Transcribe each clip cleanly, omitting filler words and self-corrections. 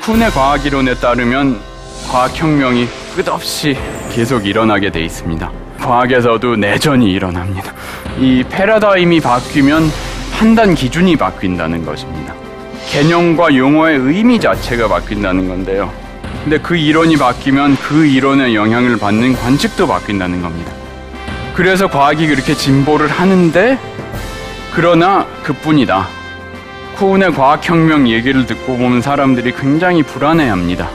쿠hn의 과학이론에 따르면 과학혁명이 끝없이 계속 일어나게 돼 있습니다. 과학에서도 내전이 일어납니다. 이 패러다임이 바뀌면 판단 기준이 바뀐다는 것입니다. 개념과 용어의 의미 자체가 바뀐다는 건데요. 근데 그 이론이 바뀌면 그 이론의 영향을 받는 관측도 바뀐다는 겁니다. 그래서 과학이 그렇게 진보를 하는데, 그러나 그뿐이다. 쿠hn의 과학혁명 얘기를 듣고 보면 사람들이 굉장히 불안해합니다.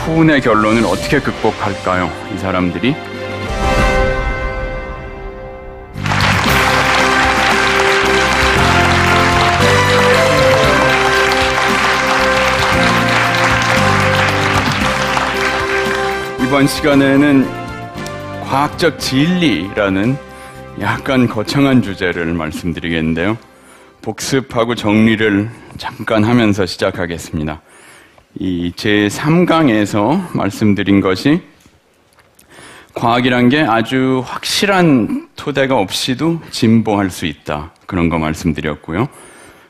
쿠hn의 결론을 어떻게 극복할까요? 이 사람들이. 이번 시간에는 과학적 진리라는 약간 거창한 주제를 말씀드리겠는데요. 복습하고 정리를 잠깐 하면서 시작하겠습니다. 이 제3강에서 말씀드린 것이 과학이란 게 아주 확실한 토대가 없이도 진보할 수 있다. 그런 거 말씀드렸고요.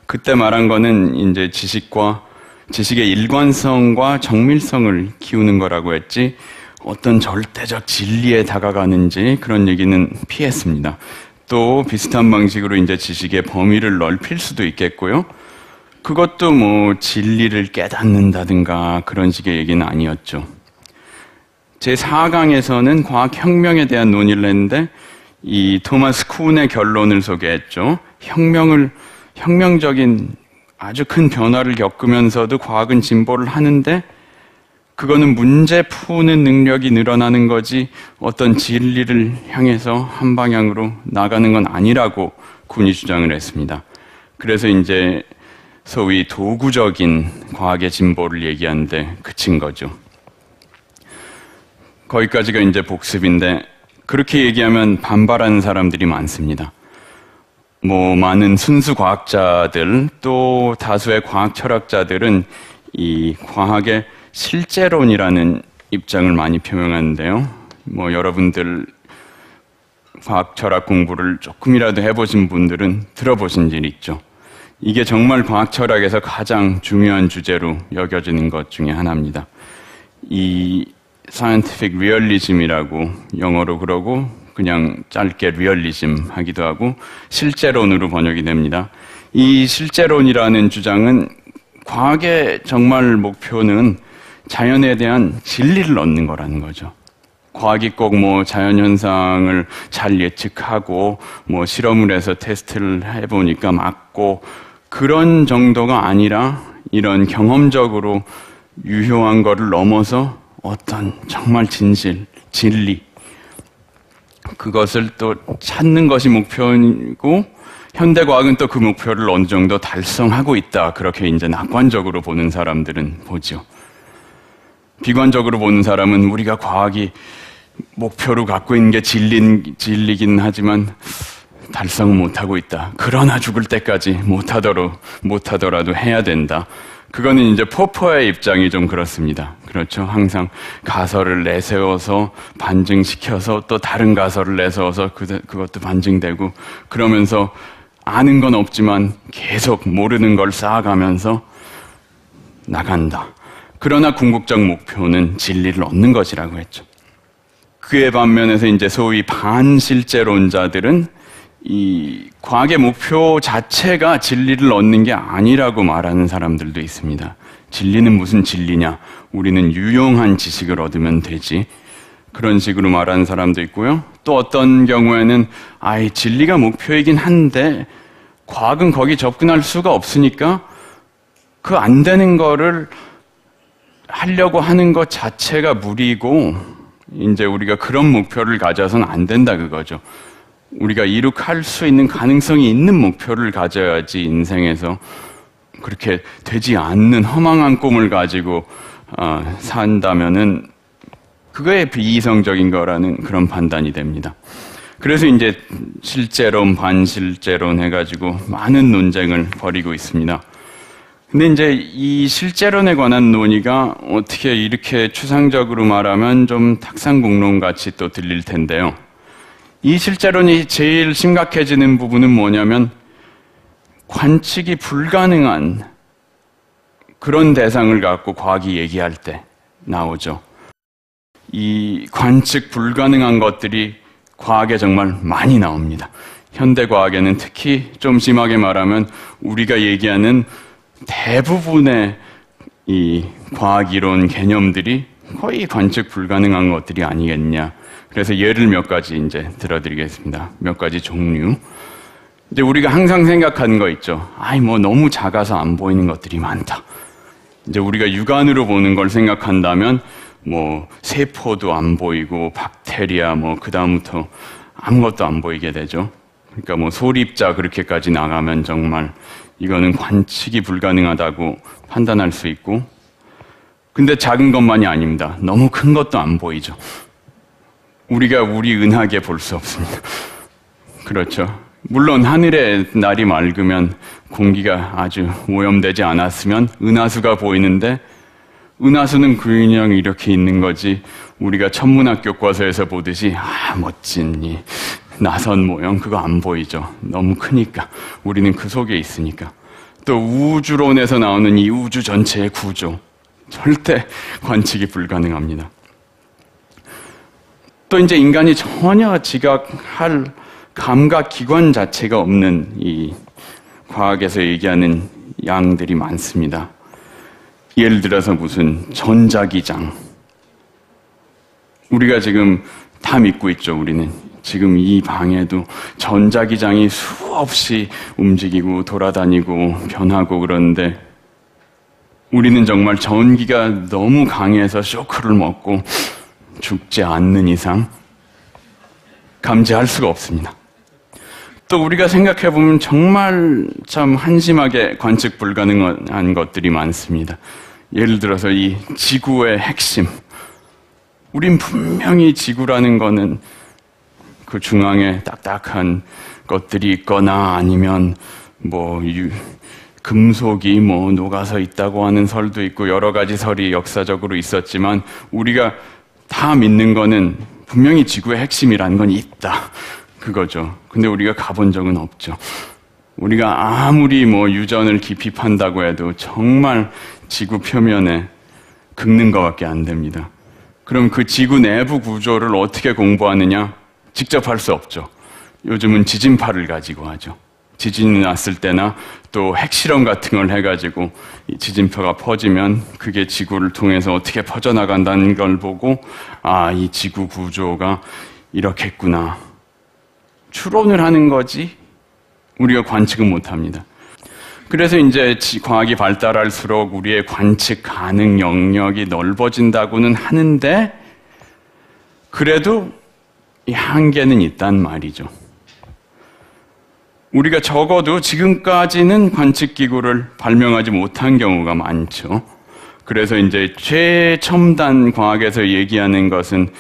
그때 말한 거는 이제 지식의 일관성과 정밀성을 키우는 거라고 했지, 어떤 절대적 진리에 다가가는지 그런 얘기는 피했습니다. 또 비슷한 방식으로 이제 지식의 범위를 넓힐 수도 있겠고요. 그것도 뭐 진리를 깨닫는다든가 그런 식의 얘기는 아니었죠. 제4강에서는 과학혁명에 대한 논의를 했는데, 이 토마스 쿠hn의 결론을 소개했죠. 혁명적인 아주 큰 변화를 겪으면서도 과학은 진보를 하는데, 그거는 문제 푸는 능력이 늘어나는 거지 어떤 진리를 향해서 한 방향으로 나가는 건 아니라고 쿠hn이 주장을 했습니다. 그래서 이제 소위 도구적인 과학의 진보를 얘기하는데 그친 거죠. 거기까지가 이제 복습인데, 그렇게 얘기하면 반발하는 사람들이 많습니다. 많은 순수 과학자들, 또 다수의 과학 철학자들은 이 과학의 실제론이라는 입장을 많이 표명하는데요. 여러분들 과학 철학 공부를 조금이라도 해보신 분들은 들어보신 일 있죠. 이게 정말 과학 철학에서 가장 중요한 주제로 여겨지는 것 중에 하나입니다. 이 scientific realism이라고 영어로 그러고 그냥 짧게 리얼리즘 하기도 하고 실제론으로 번역이 됩니다. 이 실제론이라는 주장은 과학의 정말 목표는 자연에 대한 진리를 얻는 거라는 거죠. 과학이 꼭 자연현상을 잘 예측하고 실험을 해서 테스트를 해보니까 맞고 그런 정도가 아니라, 이런 경험적으로 유효한 거를 넘어서 어떤 정말 진리, 그것을 또 찾는 것이 목표이고, 현대과학은 또 그 목표를 어느 정도 달성하고 있다. 그렇게 이제 낙관적으로 보는 사람들은 보죠. 비관적으로 보는 사람은 우리가 과학이 목표로 갖고 있는 게 진리긴 하지만 달성은 못하고 있다. 그러나 죽을 때까지 못하더라도 해야 된다. 그거는 이제 포퍼의 입장이 좀 그렇습니다. 그렇죠. 항상 가설을 내세워서 반증시켜서 또 다른 가설을 내세워서 그것도 반증되고, 그러면서 아는 건 없지만 계속 모르는 걸 쌓아가면서 나간다. 그러나 궁극적 목표는 진리를 얻는 것이라고 했죠. 그에 반면에서 이제 소위 반실제론자들은 이 과학의 목표 자체가 진리를 얻는 게 아니라고 말하는 사람들도 있습니다. 진리는 무슨 진리냐? 우리는 유용한 지식을 얻으면 되지. 그런 식으로 말하는 사람도 있고요. 또 어떤 경우에는 진리가 목표이긴 한데 과학은 거기 접근할 수가 없으니까 그 안 되는 거를 하려고 하는 것 자체가 무리고, 이제 우리가 그런 목표를 가져서는 안 된다 그거죠. 우리가 이룩할 수 있는 가능성이 있는 목표를 가져야지 인생에서 그렇게 되지 않는 허망한 꿈을 가지고 산다면은 그거에 비이성적인 거라는 그런 판단이 됩니다. 그래서 이제 실제론, 반실제론 해가지고 많은 논쟁을 벌이고 있습니다. 근데 이제 이 실제론에 관한 논의가 어떻게 이렇게 추상적으로 말하면 좀 탁상공론 같이 또 들릴 텐데요. 이 실제론이 제일 심각해지는 부분은 뭐냐면 관측이 불가능한 그런 대상을 갖고 과학이 얘기할 때 나오죠. 이 관측 불가능한 것들이 과학에 정말 많이 나옵니다. 현대 과학에는 특히 좀 심하게 말하면 우리가 얘기하는 대부분의 이 과학 이론 개념들이 거의 관측 불가능한 것들이 아니겠냐. 그래서 예를 몇 가지 이제 들어드리겠습니다. 몇 가지 종류. 이제 우리가 항상 생각하는 거 있죠. 뭐 너무 작아서 안 보이는 것들이 많다. 이제 우리가 육안으로 보는 걸 생각한다면 뭐 세포도 안 보이고 박테리아 그다음부터 아무것도 안 보이게 되죠. 그러니까 뭐 소립자 그렇게까지 나가면 정말 이거는 관측이 불가능하다고 판단할 수 있고, 근데 작은 것만이 아닙니다. 너무 큰 것도 안 보이죠. 우리가 우리 은하계 볼 수 없습니다. 그렇죠. 물론 하늘에 날이 맑으면 공기가 아주 오염되지 않았으면 은하수가 보이는데, 은하수는 그냥 이렇게 있는 거지 우리가 천문학 교과서에서 보듯이 멋진 이 나선 모형 그거 안 보이죠. 너무 크니까. 우리는 그 속에 있으니까. 또 우주론에서 나오는 이 우주 전체의 구조 절대 관측이 불가능합니다. 또 이제 인간이 전혀 지각할 감각 기관 자체가 없는 이 과학에서 얘기하는 양들이 많습니다. 예를 들어서 무슨 전자기장. 우리가 지금 다 믿고 있죠, 우리는. 지금 이 방에도 전자기장이 수없이 움직이고 돌아다니고 변하고 그러는데, 우리는 정말 전기가 너무 강해서 쇼크를 먹고 죽지 않는 이상 감지할 수가 없습니다. 또 우리가 생각해보면 정말 참 한심하게 관측 불가능한 것들이 많습니다. 예를 들어서 이 지구의 핵심. 우린 분명히 지구라는 거는 그 중앙에 딱딱한 것들이 있거나 아니면 금속이 녹아서 있다고 하는 설도 있고 여러 가지 설이 역사적으로 있었지만, 우리가 다 믿는 거는 분명히 지구의 핵심이라는 건 있다. 그거죠. 근데 우리가 가본 적은 없죠. 우리가 아무리 유전을 깊이 판다고 해도 정말 지구 표면에 긁는 것밖에 안 됩니다. 그럼 그 지구 내부 구조를 어떻게 공부하느냐? 직접 할 수 없죠. 요즘은 지진파를 가지고 하죠. 지진이 났을 때나 또 핵실험 같은 걸 해가지고 이 지진파가 퍼지면 그게 지구를 통해서 어떻게 퍼져나간다는 걸 보고 이 지구 구조가 이렇겠구나. 추론을 하는 거지 우리가 관측은 못합니다. 그래서 이제 과학이 발달할수록 우리의 관측 가능 영역이 넓어진다고는 하는데, 그래도 이 한계는 있단 말이죠. 우리가 적어도 지금까지는 관측기구를 발명하지 못한 경우가 많죠. 그래서 이제 최첨단 과학에서 얘기하는 것은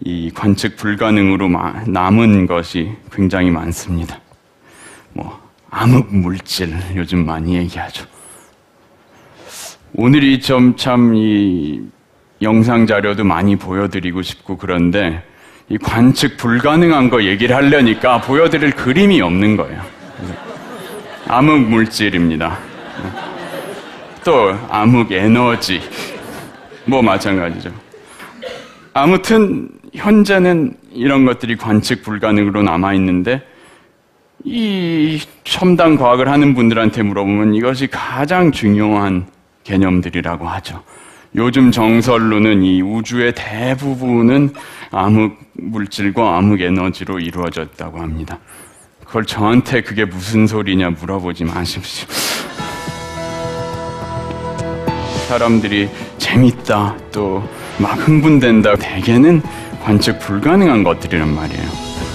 이 관측 불가능으로 남은 것이 굉장히 많습니다. 암흑 물질 요즘 많이 얘기하죠. 오늘이 참 이 영상 자료도 많이 보여드리고 싶고 그런데 이 관측 불가능한 거 얘기를 하려니까 보여드릴 그림이 없는 거예요. 암흑 물질입니다. 또 암흑 에너지 마찬가지죠. 아무튼 현재는 이런 것들이 관측 불가능으로 남아있는데, 이 첨단 과학을 하는 분들한테 물어보면 이것이 가장 중요한 개념들이라고 하죠. 요즘 정설로는 이 우주의 대부분은 암흑 물질과 암흑 에너지로 이루어졌다고 합니다. 그걸 저한테 그게 무슨 소리냐 물어보지 마십시오. 사람들이 재밌다 또 막 흥분된다, 대개는 관측 불가능한 것들이란 말이에요.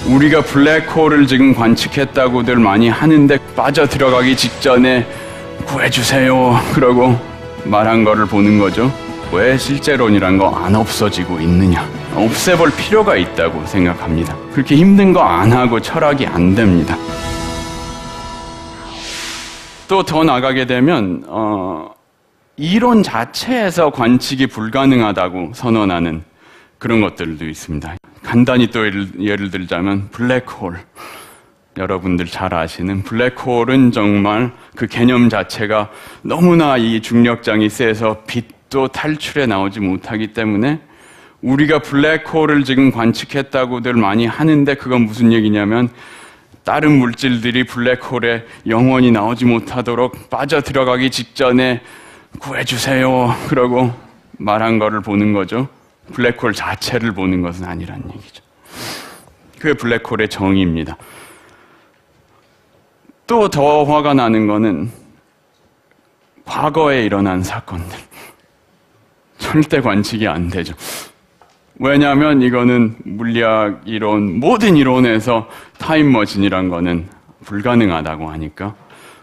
우리가 블랙홀을 지금 관측했다고들 많이 하는데 빠져 들어가기 직전에 구해주세요 그러고 말한 거를 보는 거죠. 왜 실제론이란 거 안 없어지고 있느냐? 없애볼 필요가 있다고 생각합니다. 그렇게 힘든 거 안 하고 철학이 안 됩니다. 또 더 나가게 되면 이론 자체에서 관측이 불가능하다고 선언하는 그런 것들도 있습니다. 간단히 또 예를 들자면 블랙홀. 여러분들 잘 아시는 블랙홀은 정말 그 개념 자체가 너무나 이 중력장이 세서 빛도 탈출해 나오지 못하기 때문에 우리가 블랙홀을 지금 관측했다고들 많이 하는데 그건 무슨 얘기냐면 다른 물질들이 블랙홀에 영원히 나오지 못하도록 빠져들어가기 직전에 구해주세요 그러고 말한 거를 보는 거죠. 블랙홀 자체를 보는 것은 아니란 얘기죠. 그게 블랙홀의 정의입니다. 또 더 화가 나는 거는 과거에 일어난 사건들. 절대 관측이 안 되죠. 왜냐하면 이거는 물리학 이론, 모든 이론에서 타임머신이란 거는 불가능하다고 하니까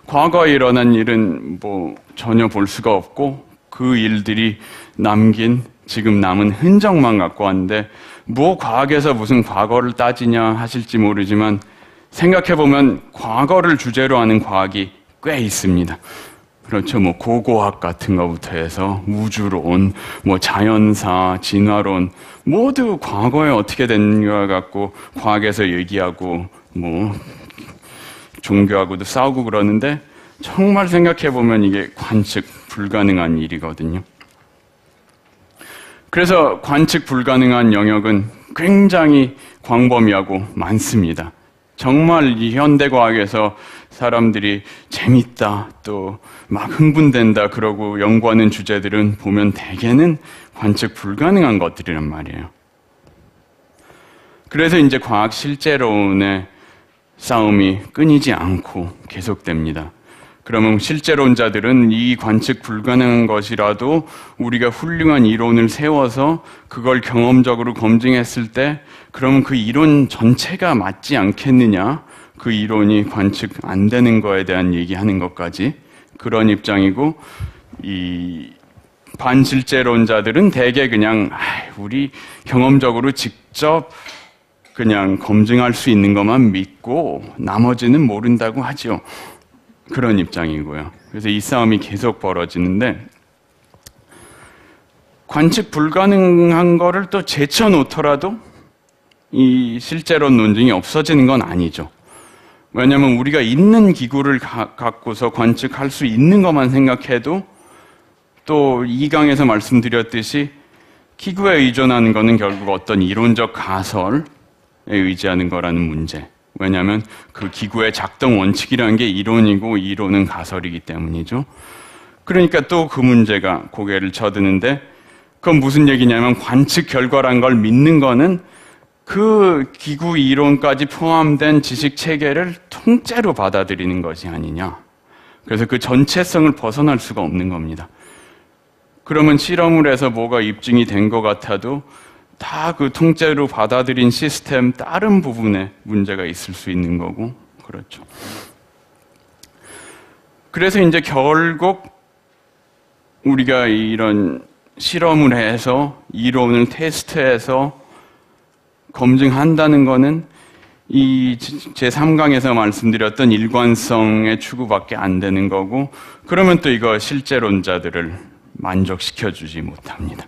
과거에 일어난 일은 뭐 전혀 볼 수가 없고 그 일들이 남긴 지금 남은 흔적만 갖고 왔는데 뭐 과학에서 무슨 과거를 따지냐 하실지 모르지만 생각해보면 과거를 주제로 하는 과학이 꽤 있습니다. 그렇죠. 뭐 고고학 같은 것부터 해서 우주론, 뭐 자연사, 진화론 모두 과거에 어떻게 됐는가 갖고 과학에서 얘기하고 뭐 종교하고도 싸우고 그러는데 정말 생각해보면 이게 관측 불가능한 일이거든요. 그래서 관측 불가능한 영역은 굉장히 광범위하고 많습니다. 정말 이 현대과학에서 사람들이 재밌다 또 막 흥분된다 그러고 연구하는 주제들은 보면 대개는 관측 불가능한 것들이란 말이에요. 그래서 이제 과학 실제론의 싸움이 끊이지 않고 계속됩니다. 그러면 실제론자들은 이 관측 불가능한 것이라도 우리가 훌륭한 이론을 세워서 그걸 경험적으로 검증했을 때 그러면 그 이론 전체가 맞지 않겠느냐? 그 이론이 관측 안 되는 거에 대한 얘기하는 것까지 그런 입장이고 이 반실제론자들은 대개 그냥 우리 경험적으로 직접 그냥 검증할 수 있는 것만 믿고 나머지는 모른다고 하죠. 그런 입장이고요. 그래서 이 싸움이 계속 벌어지는데 관측 불가능한 거를 또 제쳐놓더라도 이 실제론 논증이 없어지는 건 아니죠. 왜냐하면 우리가 있는 기구를 갖고서 관측할 수 있는 것만 생각해도 또 2강에서 말씀드렸듯이 기구에 의존하는 것은 결국 어떤 이론적 가설에 의지하는 거라는 문제. 왜냐하면 그 기구의 작동 원칙이라는 게 이론이고 이론은 가설이기 때문이죠. 그러니까 또 그 문제가 고개를 쳐드는데 그건 무슨 얘기냐면 관측 결과란 걸 믿는 거는 그 기구 이론까지 포함된 지식 체계를 통째로 받아들이는 것이 아니냐. 그래서 그 전체성을 벗어날 수가 없는 겁니다. 그러면 실험을 해서 뭐가 입증이 된 것 같아도 다 그 통째로 받아들인 시스템 다른 부분에 문제가 있을 수 있는 거고 그렇죠. 그래서 이제 결국 우리가 이런 실험을 해서 이론을 테스트해서 검증한다는 거는 이 제3강에서 말씀드렸던 일관성의 추구밖에 안 되는 거고 그러면 또 이거 실제론자들을 만족시켜주지 못합니다.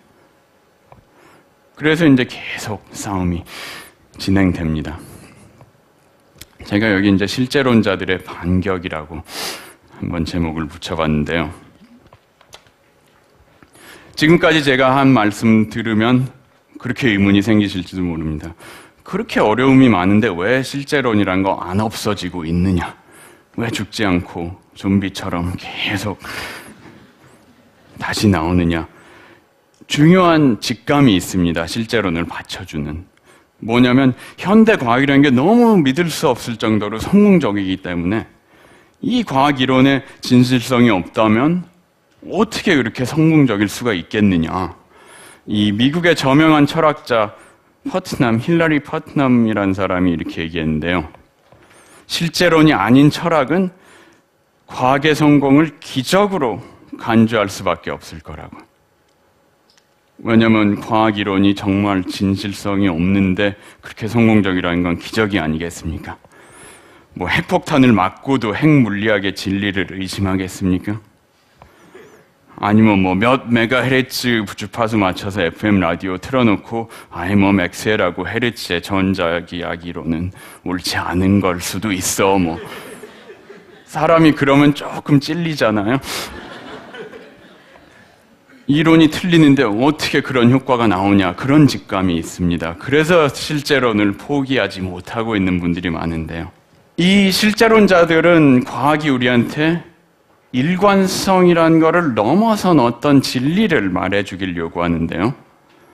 그래서 이제 계속 싸움이 진행됩니다. 제가 여기 이제 실제론자들의 반격이라고 한번 제목을 붙여봤는데요. 지금까지 제가 한 말씀 들으면 그렇게 의문이 생기실지도 모릅니다. 그렇게 어려움이 많은데 왜 실제론이란 거 안 없어지고 있느냐? 왜 죽지 않고 좀비처럼 계속 다시 나오느냐? 중요한 직감이 있습니다. 실제론을 받쳐주는. 뭐냐면 현대 과학이라는 게 너무 믿을 수 없을 정도로 성공적이기 때문에 이 과학 이론의 진실성이 없다면 어떻게 그렇게 성공적일 수가 있겠느냐. 이 미국의 저명한 철학자 힐러리 퍼트넘이라는 사람이 이렇게 얘기했는데요. 실제론이 아닌 철학은 과학의 성공을 기적으로 간주할 수밖에 없을 거라고. 왜냐하면 과학 이론이 정말 진실성이 없는데 그렇게 성공적이라는 건 기적이 아니겠습니까? 뭐 핵폭탄을 맞고도 핵물리학의 진리를 의심하겠습니까? 아니면 뭐 몇 메가헤르츠 주파수 맞춰서 FM 라디오 틀어놓고 아이 뭐 맥스웰하고 헤르츠의 전자기 이야기로는 옳지 않은 걸 수도 있어. 뭐 사람이 그러면 조금 찔리잖아요. 이론이 틀리는데 어떻게 그런 효과가 나오냐, 그런 직감이 있습니다. 그래서 실제론을 포기하지 못하고 있는 분들이 많은데요. 이 실제론자들은 과학이 우리한테 일관성이란 거를 넘어선 어떤 진리를 말해주길 요구하는데요.